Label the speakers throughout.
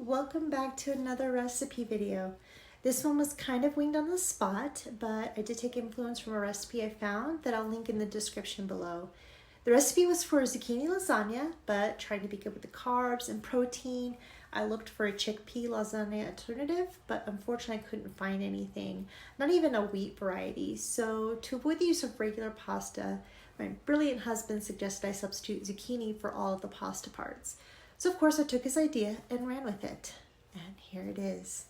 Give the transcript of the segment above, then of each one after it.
Speaker 1: welcome back to another recipe video. This one was kind of winged on the spot, but I did take influence from a recipe I found that I'll link in the description below. The recipe was for zucchini lasagna, but trying to be good with the carbs and protein, I looked for a chickpea lasagna alternative, but unfortunately I couldn't find anything, not even a wheat variety. So to avoid the use of regular pasta, my brilliant husband suggested I substitute zucchini for all of the pasta parts. So of course I took his idea and ran with it. And here it is.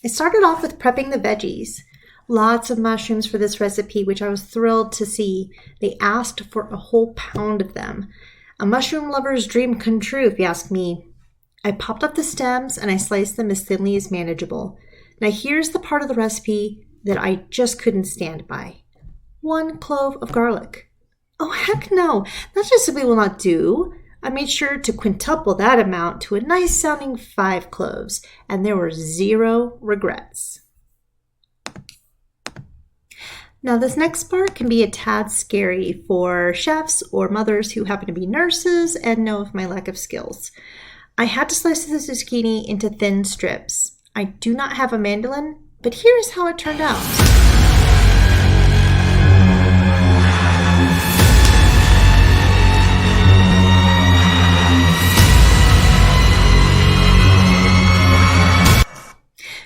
Speaker 1: I started off with prepping the veggies. Lots of mushrooms for this recipe, which I was thrilled to see. They asked for a whole pound of them. A mushroom lover's dream come true, if you ask me. I popped up the stems and I sliced them as thinly as manageable. Now here's the part of the recipe that I just couldn't stand by. 1 clove of garlic. Oh, heck no, that just simply will not do. I made sure to quintuple that amount to a nice sounding 5 cloves, and there were 0 regrets. Now this next part can be a tad scary for chefs or mothers who happen to be nurses and know of my lack of skills. I had to slice the zucchini into thin strips. I do not have a mandolin, but here's how it turned out.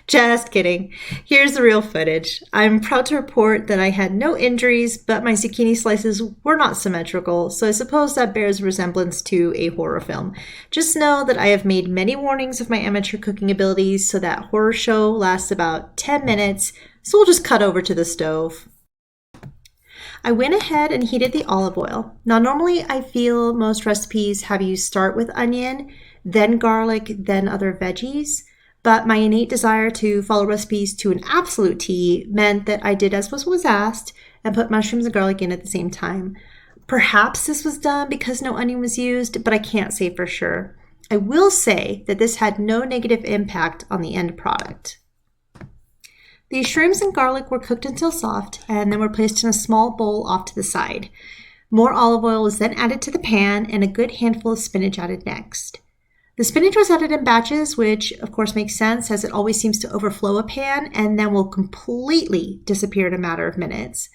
Speaker 1: Just kidding. Here's the real footage. I'm proud to report that I had no injuries, but my zucchini slices were not symmetrical, so I suppose that bears resemblance to a horror film. Just know that I have made many warnings of my amateur cooking abilities, so that horror show lasts about 10 minutes, so we'll just cut over to the stove. I went ahead and heated the olive oil. Now normally I feel most recipes have you start with onion, then garlic, then other veggies. But my innate desire to follow recipes to an absolute T meant that I did as was asked and put mushrooms and garlic in at the same time. Perhaps this was done because no onion was used, but I can't say for sure. I will say that this had no negative impact on the end product. The shrooms and garlic were cooked until soft and then were placed in a small bowl off to the side. More olive oil was then added to the pan and a good handful of spinach added next. The spinach was added in batches, which of course makes sense as it always seems to overflow a pan and then will completely disappear in a matter of minutes.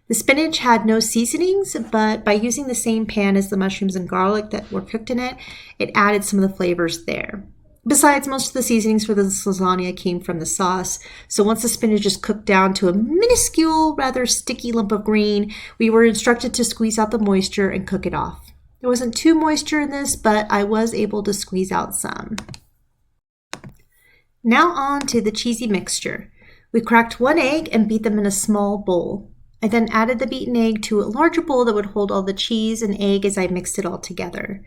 Speaker 1: The spinach had no seasonings, but by using the same pan as the mushrooms and garlic that were cooked in it, it added some of the flavors there. Besides, most of the seasonings for this lasagna came from the sauce, so once the spinach is cooked down to a minuscule, rather sticky lump of green, we were instructed to squeeze out the moisture and cook it off. There wasn't too moisture in this, but I was able to squeeze out some. Now on to the cheesy mixture. We cracked 1 egg and beat them in a small bowl. I then added the beaten egg to a larger bowl that would hold all the cheese and egg as I mixed it all together.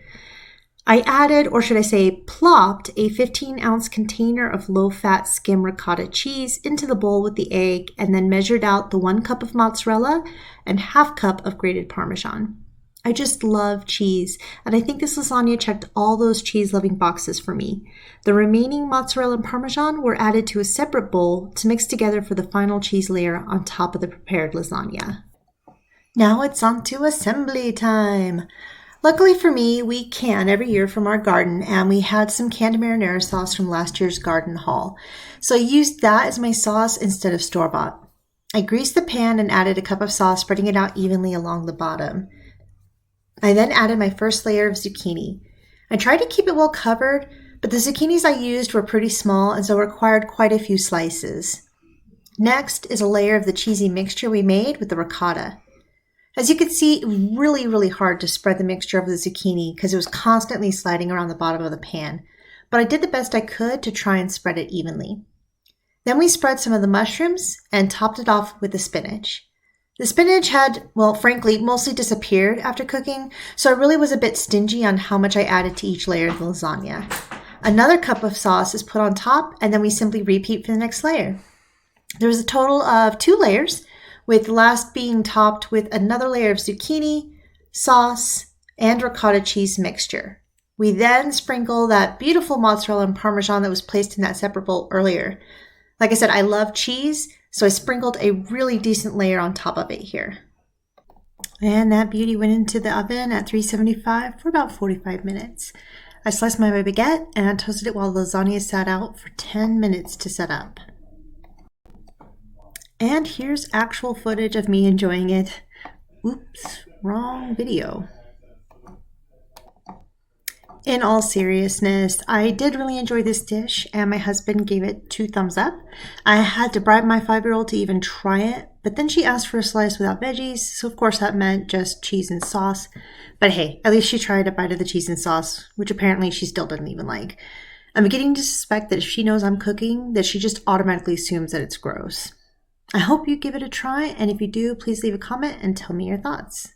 Speaker 1: I added, or should I say plopped, a 15-ounce container of low-fat skim ricotta cheese into the bowl with the egg and then measured out the 1 cup of mozzarella and ½ cup of grated Parmesan. I just love cheese, and I think this lasagna checked all those cheese-loving boxes for me. The remaining mozzarella and Parmesan were added to a separate bowl to mix together for the final cheese layer on top of the prepared lasagna. Now it's on to assembly time. Luckily for me, we can every year from our garden, and we had some canned marinara sauce from last year's garden haul. So I used that as my sauce instead of store-bought. I greased the pan and added a cup of sauce, spreading it out evenly along the bottom. I then added my first layer of zucchini. I tried to keep it well covered, but the zucchinis I used were pretty small and so required quite a few slices. Next is a layer of the cheesy mixture we made with the ricotta. As you can see, it was really hard to spread the mixture over the zucchini because it was constantly sliding around the bottom of the pan, but I did the best I could to try and spread it evenly. Then we spread some of the mushrooms and topped it off with the spinach. The spinach had, well, frankly, mostly disappeared after cooking, so I really was a bit stingy on how much I added to each layer of the lasagna. Another cup of sauce is put on top, and then we simply repeat for the next layer. There was a total of 2 layers, with the last being topped with another layer of zucchini, sauce, and ricotta cheese mixture. We then sprinkle that beautiful mozzarella and Parmesan that was placed in that separate bowl earlier. Like I said, I love cheese, so I sprinkled a really decent layer on top of it here. And that beauty went into the oven at 375 for about 45 minutes. I sliced my baguette and toasted it while the lasagna sat out for 10 minutes to set up. And here's actual footage of me enjoying it. Oops, wrong video. In all seriousness, I did really enjoy this dish, and my husband gave it 2 thumbs up. I had to bribe my 5-year-old to even try it, but then she asked for a slice without veggies, so of course that meant just cheese and sauce. But hey, at least she tried a bite of the cheese and sauce, which apparently she still doesn't even like. I'm beginning to suspect that if she knows I'm cooking, that she just automatically assumes that it's gross. I hope you give it a try, and if you do, please leave a comment and tell me your thoughts.